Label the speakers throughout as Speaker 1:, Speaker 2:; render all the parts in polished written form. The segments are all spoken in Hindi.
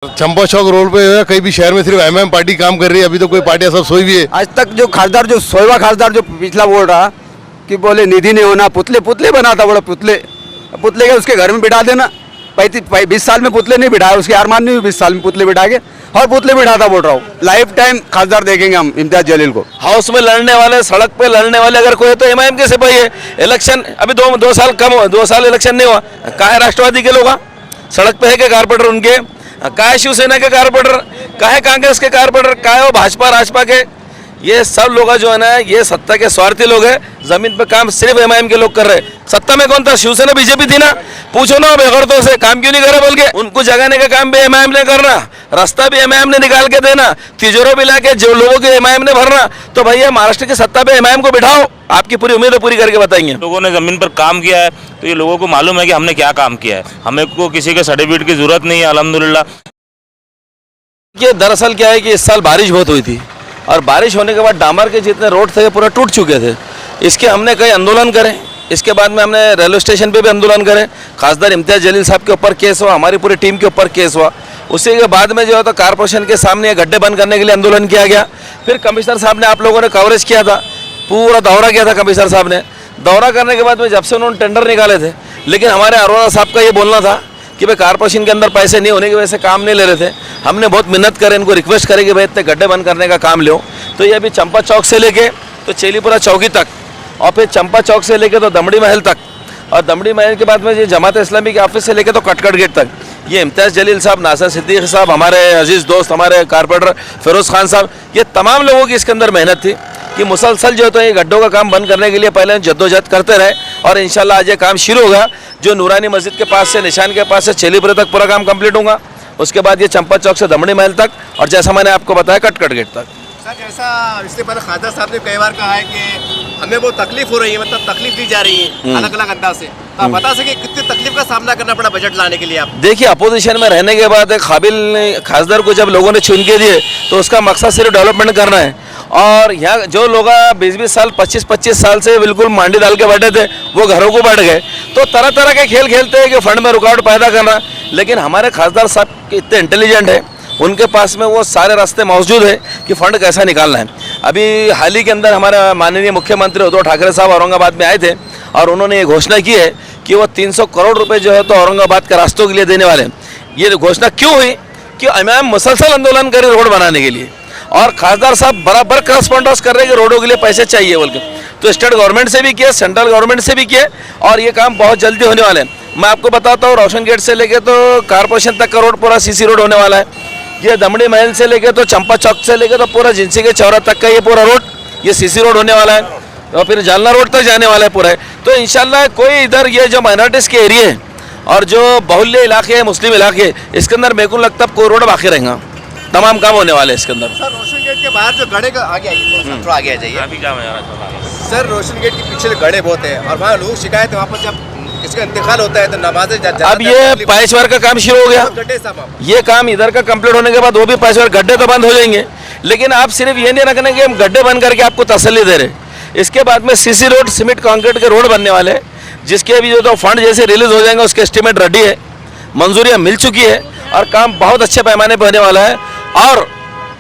Speaker 1: चंपा चौक रोड पे है, कहीं भी शहर में सिर्फ एमएम पार्टी काम कर रही है। अभी तो कोई पार्टियां सब सोई हुई है।
Speaker 2: आज तक जो खासदार जो सोलवा खासदार जो पिछला बोल रहा कि बोले निधि नहीं होना, पुतले पुतले बनाता, बोला पुतले पुतले के उसके घर में बिठा देना। 20 साल में पुतले नहीं बिठाए, उसके अरमान नहीं हुई 20 साल में पुतले बिठा के, और पुतले बिठाता बोल रहा हूँ। लाइफ टाइम खासदार देखेंगे हम इम्तियाज जलील को।
Speaker 3: हाउस में लड़ने वाले, सड़क पे लड़ने वाले अगर कोई है तो एमआईएम के सिपाही है। इलेक्शन अभी दो साल कम हुआ, 2 साल इलेक्शन नहीं हुआ। कहाँ है राष्ट्रवादी के लोग? सड़क पे है के कारपोरेटर उनके? कहाँ है शिवसेना के कारपोरेटर? कहाँ है कांग्रेस के कारपोरेटर? कहाँ है वो भाजपा राजपा के? ये सब लोग जो है ना, ये सत्ता के स्वार्थी लोग हैं। जमीन पे काम सिर्फ एमआईएम के लोग कर रहे हैं। सत्ता में कौन था? शिवसेना बीजेपी थी ना। पूछो ना बेगौरतों से, काम क्यों नहीं करे बोल के। उनको जगाने का काम भी एमआईएम ने करना, रास्ता भी एमआईएम ने निकाल के देना, तिजोरी भी लाके जो लोगों के एमआईएम ने भरना। तो भैया महाराष्ट्र की सत्ता पे एमआईएम को बिठाओ, आपकी पूरी उम्मीदें पूरी करके बताएंगे।
Speaker 4: लोगों ने जमीन पर काम किया है तो ये लोगों को मालूम है कि हमने क्या काम किया है। हमें को किसी के सर्टिफिकेट की जरूरत नहीं है, अल्हम्दुलिल्लाह।
Speaker 3: ये दरअसल क्या है कि इस साल बारिश बहुत हुई थी, और बारिश होने के बाद डामर के जितने रोड थे पूरा टूट चुके थे। इसके हमने कई आंदोलन करे, इसके बाद में हमने रेलवे स्टेशन पे भी आंदोलन करे। खासदार इम्तियाज जलील साहब के ऊपर केस हुआ, हमारी पूरी टीम के ऊपर केस हुआ। उसी के बाद में जो है तो कारपोरेशन के सामने गड्ढे बंद करने के लिए आंदोलन किया गया। फिर कमिश्नर साहब ने, आप लोगों ने कवरेज किया था, पूरा दौरा किया था कमिश्नर साहब ने। दौरा करने के बाद में जब से उन्होंने टेंडर निकाले थे, लेकिन हमारे अरोड़ा साहब का ये बोलना था कि भाई कारपोरेशन के अंदर पैसे नहीं होने की वजह से काम नहीं ले रहे थे। हमने बहुत मेहनत करे, इनको रिक्वेस्ट करे कि भाई इतने गड्ढे बंद करने का काम लो। तो ये अभी चंपा चौक से लेके तो चेलीपुरा चौकी तक, और फिर चंपा चौक से लेके तो दमड़ी महल तक, और दमड़ी महल के बाद में ये जमात इस्लामी के ऑफिस से लेके तो कटकट गेट तक, ये इम्तियाज जलील साहब, नासिर सिद्दीकी साहब, हमारे अजीज़ दोस्त, हमारे कारपोरेटर फिरोज़ खान साहब, ये तमाम लोगों की इसके अंदर मेहनत थी कि मुसलसल जो है तो ये गड्ढों का काम बंद करने के लिए पहले जद्दोजहद करते रहे। और इंशाल्लाह आज ये काम शुरू होगा, जो नूरानी मस्जिद के पास से, निशान के पास से चेलीपुरा तक पूरा काम कंप्लीट होगा। उसके बाद ये चंपा चौक से दमड़ी महल तक, और जैसा मैंने आपको बताया कटकट गेट तक।
Speaker 5: सर, जैसा इससे पहले खासदार साहब ने कई बार कहा है कि हमें वो तकलीफ हो रही है, मतलब तकलीफ दी जा रही है अलग अलग अंदाज से। तो आप बता सके कितनी तकलीफ का सामना करना पड़ा बजट लाने के लिए? आप
Speaker 3: देखिए, अपोजिशन में रहने के बाद एक काबिल खासदार को जब लोगों ने चुन के दिए तो उसका मकसद सिर्फ डेवलपमेंट करना है। और यहाँ जो लोग 20-20 साल, 25-25 साल से बिल्कुल मांडी डाल के बैठे थे, वो घरों को बैठ गए। तो तरह तरह के खेल खेलते हैं कि फंड में रुकावट पैदा करना। लेकिन हमारे खासदार साहब इतने इंटेलिजेंट है, उनके पास में वो सारे रास्ते मौजूद है कि फंड कैसा निकालना है। अभी हाल ही के अंदर हमारे माननीय मुख्यमंत्री उद्धव ठाकरे साहब औरंगाबाद में आए थे, और उन्होंने ये घोषणा की है कि वो 300 करोड़ रुपए जो है तो औरंगाबाद के रास्तों के लिए देने वाले हैं। ये घोषणा क्यों हुई कि इमाम मुसलसल आंदोलन करे रोड बनाने के लिए, और खासदार साहब बराबर करस्पॉन्डेंस कर रहे हैं कि रोडों के लिए पैसे चाहिए बोल के। तो स्टेट गवर्नमेंट से भी किए, सेंट्रल गवर्नमेंट से भी किए, और ये काम बहुत जल्दी होने वाले हैं। मैं आपको बताता हूँ, रोशन गेट से लेके तो कारपोरेशन तक का रोड पूरा सीसी रोड होने वाला है। ये दमड़ी महल से लेके तो चंपा चौक से लेके तो पूरा जिंसी के चौरा तक का ये पूरा रोड, ये सीसी रोड होने वाला है, और फिर जालना रोड तक जाने वाला है पूरा है। तो इंशाल्लाह कोई इधर ये जो माइनॉरिटीज़ के एरिया है और जो बहुल्य इलाके हैं, मुस्लिम इलाके, इसके अंदर मेरे को लगता है कोई रोड बाकी रहेगा, तमाम काम होने वाले हैं इसके अंदर।
Speaker 5: सर, रोशन गेट के बाहर जो गड्ढे का आगे आइए, थोड़ा आगे आ जाइए।
Speaker 4: अभी क्या
Speaker 5: सर, रोशन गेट के पीछे गड्ढे बहुत है, और वहाँ लोग शिकायत है, वहाँ पर जब किसका इंतकाल होता है तो नमाज़ें
Speaker 3: अब ये पैचवर्क का काम शुरू हो गया। ये काम इधर का कंप्लीट होने के बाद वो भी पैचवर्क, गड्ढे तो बंद हो जाएंगे। लेकिन आप सिर्फ ये नहीं रखने कि हम गड्ढे बंद करके आपको तसल्ली दे रहे। इसके बाद में सीसी रोड, सीमेंट कंक्रीट के रोड बनने वाले हैं, जिसके अभी जो तो फंड जैसे रिलीज हो जाएंगे उसके एस्टिमेट रेडी है, मंजूरियाँ मिल चुकी है, और काम बहुत अच्छे पैमाने पर होने वाला है। और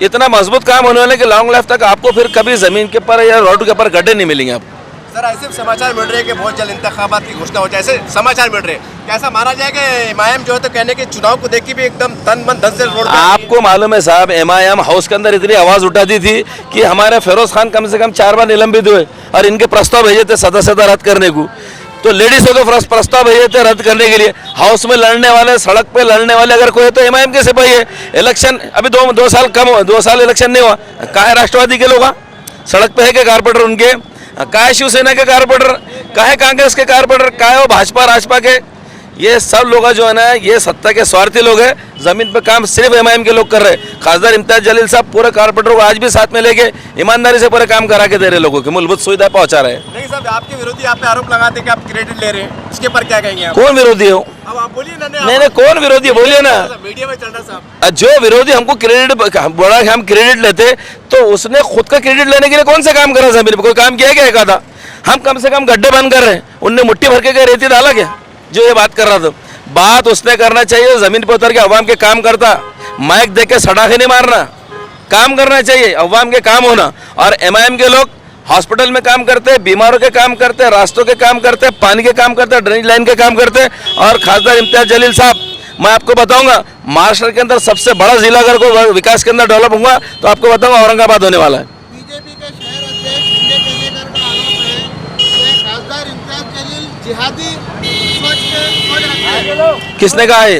Speaker 3: इतना मजबूत काम होने वाला है कि लॉन्ग लाइफ तक आपको फिर कभी ज़मीन के ऊपर या रोड के ऊपर गड्ढे नहीं मिलेंगे आपको।
Speaker 5: सर, ऐसे समाचार मिल रहे हैं कि बहुत जल्द इंतखाबात की घोषणा हो जाए, ऐसे समाचार मिल रहे हैं। कैसा माना जाए कि एमआईएम जो है तो कहने के चुनाव को देख के भी एकदम तन मन धन से रोड?
Speaker 3: आपको मालूम है साहब, एमआईएम हाउस के अंदर इतनी आवाज़ उठाती थी कि हमारे फिरोज खान कम से कम 4 बार निलंबित हुए, और इनके प्रस्ताव भेजे थे सदस्यता रद्द करने को। तो लेडीज को तो प्रस्ताव भेजे थे रद्द करने के लिए। हाउस में लड़ने वाले, सड़क पे लड़ने वाले अगर कोई है तो एमआईएम के सिपाही है। इलेक्शन अभी दो साल कम हुआ, 2 साल इलेक्शन नहीं हुआ। कहाँ है राष्ट्रवादी के लोग? सड़क पे है के कारपोरेटर उनके? कहाँ है शिवसेना के कारपोरेटर? कहाँ है कांग्रेस के कारपोरेटर? कहाँ है वो भाजपा राजपा के? ये सब लोग जो है ना, ये सत्ता के स्वार्थी लोग हैं। जमीन पे काम सिर्फ एमआईएम के लोग कर रहे हैं। खासदार इम्तियाज जलील साहब पूरे कारपोरेटर को आज भी साथ में लेके ईमानदारी से पूरे काम करा के दे रहे, लोगों की मूलभूत सुविधा पहुंचा रहे हैं।
Speaker 5: नहीं साहब, आपके विरोधी आप पे आरोप लगाते हैं कि आप क्रेडिट ले रहे हैं, इसके पर क्या कहेंगे आप?
Speaker 3: कौन विरोधी हो?
Speaker 5: अब आप बोलिए ना।
Speaker 3: नहीं, कौन विरोधी बोलिए ना।
Speaker 5: मीडिया में चल रहा साहब,
Speaker 3: जो विरोधी हमको क्रेडिट बोला कि हम क्रेडिट लेते, तो उसने खुद का क्रेडिट लेने के लिए कौन सा काम करा? जमीन पर कोई काम किया क्या? एक आधा। हम कम से कम गड्ढे बंद कर रहे हैं, उनने मुट्ठी भर के रेती डाला क्या? जो ये बात कर रहा था, बात उसने करना चाहिए, जमीन पर उतर के अवाम के काम करता। माइक दे के सड़ाखे नहीं मारना, काम करना चाहिए, अवाम के काम होना। और एमआईएम के लोग हॉस्पिटल में काम करते हैं, बीमारों के काम करते हैं, रास्तों के काम करते हैं, पानी के काम करते हैं, ड्रेनेज लाइन के काम करते हैं। और खासदार इम्तियाज जलील साहब, मैं आपको बताऊंगा महाराष्ट्र के अंदर सबसे बड़ा जिला अगर को विकास के अंदर डेवलप होगा तो आपको बताऊंगा औरंगाबाद होने वाला है।
Speaker 6: बीजेपी के शहर अध्यक्ष संजय केनेकर का आरोप है कि खासदार इम्तियाज जलील जिहादी सोच रखते हैं।
Speaker 3: किसने कहा है?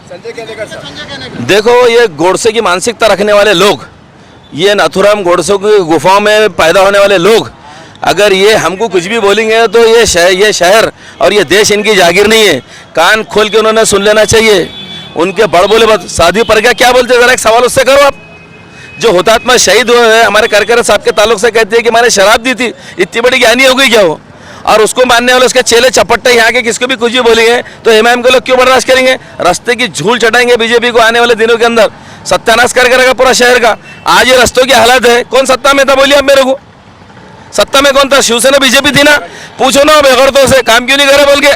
Speaker 5: संजय केनेकर साहब।
Speaker 6: संजय केनेकर
Speaker 3: देखो, ये गोडसे की मानसिकता रखने वाले लोग, ये नाथुराम गोडसे की गुफाओं में पैदा होने वाले लोग, अगर ये हमको कुछ भी बोलेंगे तो ये शहर और ये देश इनकी जागीर नहीं है। कान खोल के उन्होंने सुन लेना चाहिए। उनके बड़बोले बात शादी पर क्या बोलते, जरा एक सवाल उससे करो आप। जो हुतात्मा शहीद हुए हैं हमारे करकर साहब के ताल्लुक से कहते हैं कि मैंने शराब दी थी, इतनी बड़ी ज्ञानी हो गई क्या वो? और उसको मानने वाले उसके चेले चपट्टे यहाँ के किसको भी कुछ भी बोलेंगे तो एमआईएम के लोग क्यों बर्दाश्त करेंगे? रास्ते की झूल चटाएंगे बीजेपी को आने वाले दिनों के अंदर, सत्यानाश करके रखा पूरा शहर का। आज ये रस्तों की हालत है, कौन सत्ता में था बोलिए आप मेरे को? सत्ता में कौन था? शिवसेना बीजेपी थी ना। पूछो ना बेगरतों से काम क्यों नहीं करे बोल के।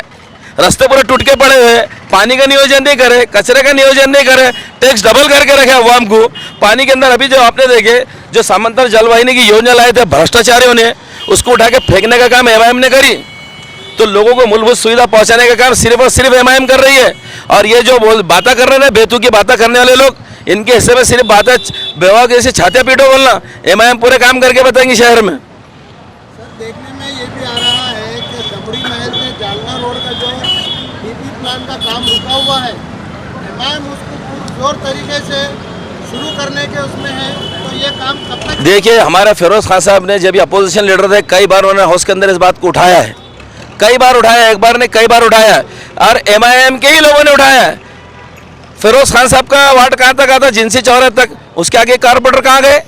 Speaker 3: रास्ते पूरे टूट के पड़े हुए, पानी का नियोजन नहीं करे, कचरे का नियोजन नहीं करे, टैक्स डबल करके रखे अवाम को। पानी के अंदर अभी जो आपने देखे जो समांतर जलवाहिनी की योजना लाए थे भ्रष्टाचारियों ने, उसको उठा के फेंकने का काम एमआईएम ने करी। तो लोगों को मूलभूत सुविधा पहुंचाने का काम सिर्फ और सिर्फ एमआईएम कर रही है। और ये जो बातें कर रहे हैं बेतु की बातें करने वाले लोग, इनके हिस्से में सिर्फ बातें बेवा के जैसे छाते पीटो बोलना, एमआईएम पूरे काम करके बताएंगे शहर में।
Speaker 6: सर देखने में ये भी आ रहा है कि दमड़ी महल में जालना रोड का जो डीपी प्लान का काम रुका हुआ है, एमआईएम उसको जोर तरीके से शुरू करने के उसमें है, तो ये काम कब तक?
Speaker 3: देखिए, हमारा फिरोज खान साहब ने जब अपोजिशन लीडर थे कई बार उन्होंने हाउस के अंदर इस बात को उठाया है, कई बार उठाया, एक बार ने कई बार उठाया है। और एमआईएम के ही लोगों ने उठाया है। फिरोज खान साहब का वार्ड कहाँ तक आता? जिनसी चौराहे तक। उसके आगे कारपोरेटर कहाँ गए?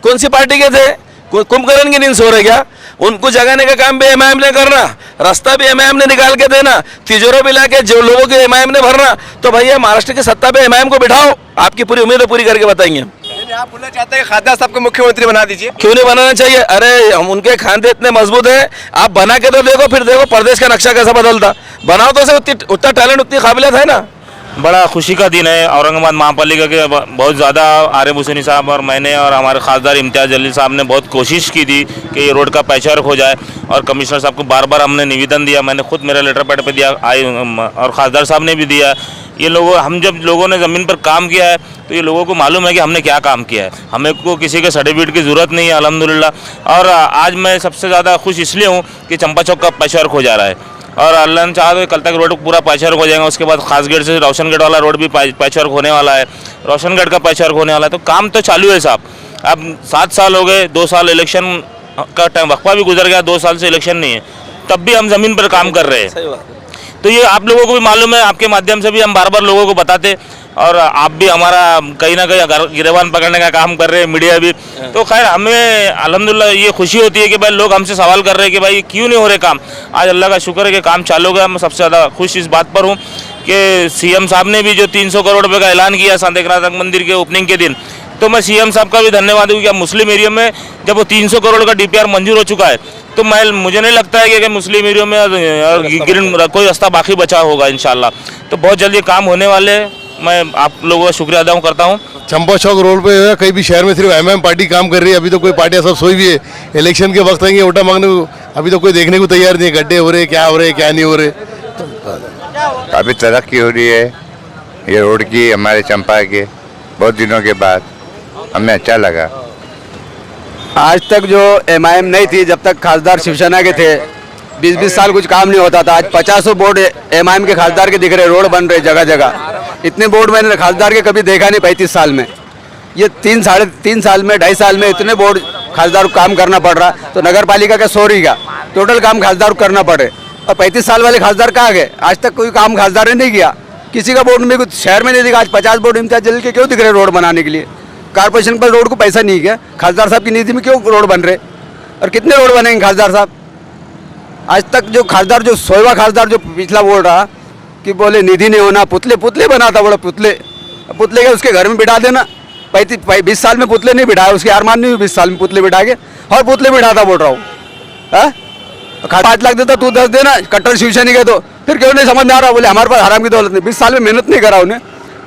Speaker 3: कौन सी पार्टी के थे? कुंभकर्ण की नींद सो रहे क्या? उनको जगाने का काम भी एमआईएम ने करना, रास्ता भी एमआईएम ने निकाल के देना, तिजोरी भी लाके जो लोगों के एमआईएम ने भरना। तो भैया महाराष्ट्र की सत्ता पे एमआईएम को बिठाओ, आपकी पूरी उम्मीदें पूरी करके बताएंगे।
Speaker 5: आप बोलना चाहते हैं खासदार साहब को मुख्यमंत्री बना दीजिए?
Speaker 3: क्यों नहीं बनाना चाहिए? अरे हम उनके खांदे इतने मजबूत हैं, आप बना के तो देखो, फिर देखो प्रदेश का नक्शा कैसा बदलता। बनाओ तो उतना टैलेंट उतनी काबिलियत है ना।
Speaker 4: बड़ा खुशी का दिन है। औरंगाबाद महापालिका के बहुत ज़्यादा आरिफ हुसैनी साहब और मैंने और हमारे खासदार इम्तियाज जलील साहब ने बहुत कोशिश की थी कि ये रोड का पैचवर्क हो जाए। और कमिश्नर साहब को बार बार हमने निवेदन दिया, मैंने खुद मेरा लेटर पैड पे दिया और खासदार साहब ने भी दिया। ये लोगों हम जब लोगों ने ज़मीन पर काम किया है तो ये लोगों को मालूम है कि हमने क्या काम किया है। हमें को किसी के सर्टिफिकेट की ज़रूरत नहीं है अल्हम्दुलिल्लाह। और आज मैं सबसे ज़्यादा खुश इसलिए हूँ कि चंपा चौक का पैचवर्क हो जा रहा है और अल्लाह ने चाहा तो कल तक रोड पूरा पैचवर्क हो जाएगा। उसके बाद खास गेट से रोशन गेट वाला रोड भी पैचवर्क होने वाला है, रोशन गेट का पैचवर्क होने वाला है। तो काम तो चालू है साहब। अब 7 साल हो गए, 2 साल इलेक्शन का टाइम वक्फा भी गुजर गया, 2 साल से इलेक्शन नहीं है, तब भी हम ज़मीन पर काम कर रहे हैं। तो ये आप लोगों को भी मालूम है, आपके माध्यम से भी हम बार बार लोगों को बताते और आप भी हमारा कहीं ना कहीं गिरबान पकड़ने का काम कर रहे हैं, मीडिया भी। तो खैर हमें अल्हम्दुलिल्लाह ये खुशी होती है कि भाई लोग हमसे सवाल कर रहे हैं कि भाई क्यों नहीं हो रहे काम। आज अल्लाह का शुक्र है कि काम चालू हो गया। मैं सबसे ज़्यादा खुश इस बात पर हूँ कि सीएम साहब ने भी जो 300 करोड़ रुपये का ऐलान किया सांतेकनाथ मंदिर के ओपनिंग के दिन, तो मैं सीएम साहब का भी धन्यवाद दूँ कि मुस्लिम एरिया में जब वो 300 करोड़ का डीपीआर मंजूर हो चुका है तो मुझे नहीं लगता है कि मुस्लिम एरिया में और कोई रास्ता बाकी बचा होगा इंशाल्लाह। तो बहुत जल्दी काम होने वाले। मैं आप लोगों का शुक्रिया अदा करता हूँ।
Speaker 1: चंपा चौक रोड पे कहीं भी शहर में सिर्फ एमआईएम पार्टी काम कर रही है। अभी तो कोई पार्टियां सब सोई भी है, इलेक्शन के वक्त आएंगे वोटा मांगने को, अभी तो कोई देखने को तैयार नहीं है। गड्ढे हो रहे, क्या हो रहे, क्या नहीं हो रहे।
Speaker 7: काफ़ी तरक्की हो रही है ये रोड की, हमारे चंपा के बहुत दिनों के बाद हमें अच्छा लगा।
Speaker 2: आज तक जो एमआईएम नहीं थी, जब तक खासदार शिवसेना के थे, 20-20 साल कुछ काम नहीं होता था। आज 50 बोर्ड एमआईएम के खासदार के दिख रहे, रोड बन रहे जगह जगह। इतने बोर्ड मैंने खासदार के कभी देखा नहीं 35 साल में। ये 3-3.5 साल में, 2.5 साल में इतने बोर्ड खासदार को काम करना पड़ रहा। तो नगर पालिका का 100 का टोटल काम खासदार को करना पड़े। और 35 साल वाले खासदार कहाँ गए? आज तक कोई काम खासदार ने नहीं किया, किसी का बोर्ड में कुछ शहर में नहीं दिखा। आज 50 बोर्ड इम्तियाज जलील के क्यों दिख रहे रोड बनाने के लिए? कारपोरेशन पर रोड को पैसा नहीं क्या? खासदार साहब की निधि में क्यों रोड बन रहे? और कितने रोड बनेंगे खासदार साहब? आज तक जो खासदार, जो 100वां खासदार जो पिछला बोल रहा कि बोले निधि नहीं होना, पुतले पुतले बनाता, बोला पुतले के उसके घर में बिठा देना। 20 साल में पुतले नहीं बिठाए, उसकी अरमान नहीं हुई 20 साल में पुतले बिठा के, और पुतले बिठाता बोल रहा हूँ। 5 लाख देता, तू 10 देना, कट्टर शिवसेना के। तो फिर क्यों नहीं समझ में आ रहा? बोले हमारे पास हराम की दौलत नहीं। 20 साल में मेहनत नहीं करा उन्हें,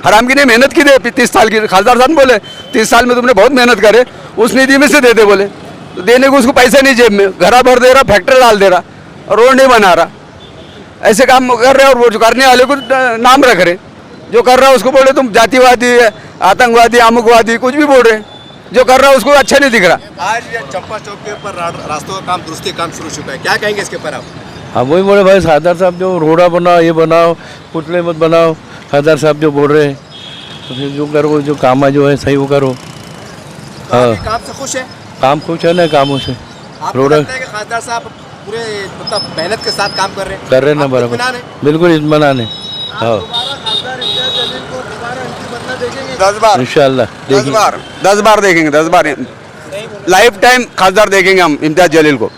Speaker 2: हराम की नहीं मेहनत की दे 30 साल की। खासदार साहब बोले 30 साल में तुमने बहुत मेहनत करे, उस निधि में से दे दे बोले। तो देने को उसको पैसे नहीं जेब में, घरा भर दे रहा, फैक्ट्री डाल दे रहा, रोड नहीं बना रहा। ऐसे काम कर रहे और वो जो करने वाले को नाम रख रहे। जो कर रहा है उसको बोले तुम जातिवादी, आतंकवादी, अमुकवादी, कुछ भी बोल रहे। जो कर रहा है उसको अच्छा नहीं दिख रहा।
Speaker 5: आज ये चंपा चौक के ऊपर रास्तों का काम, दुरुस्ती का काम शुरू हो चुका है, क्या कहेंगे इसके ऊपर आप?
Speaker 8: हम वही बोले भाई खासदार साहब जो रोड़ा बनाओ, ये बनाओ, पुतले मत बनाओ। खासदार साहब जो बोल रहे हैं तो फिर जो करो, जो काम है जो है सही वो करो।
Speaker 5: तो आप ये काम से खुश है?
Speaker 8: काम खुश है ना कामों से।
Speaker 5: आपको
Speaker 8: रोड़ा
Speaker 5: लगता है कि खासदार साहब पूरे मतलब मेहनत के साथ काम कर रहे हैं?
Speaker 8: कर रहे हैं ना
Speaker 5: आपको
Speaker 8: बराबर,
Speaker 5: इत्मीनान है?
Speaker 8: बिल्कुल इत्मीनान है। हाँ
Speaker 6: दोबारा खासदार इम्तियाज जलील को दोबारा एंट्री बनना देखेंगे?
Speaker 2: 10 बार,
Speaker 8: इंशाल्लाह
Speaker 2: 10
Speaker 8: देखिए।
Speaker 2: बार, 10 बार देखेंगे, 10 बार लाइफ टाइम खासदार देखेंगे हम इम्तियाज जलील को।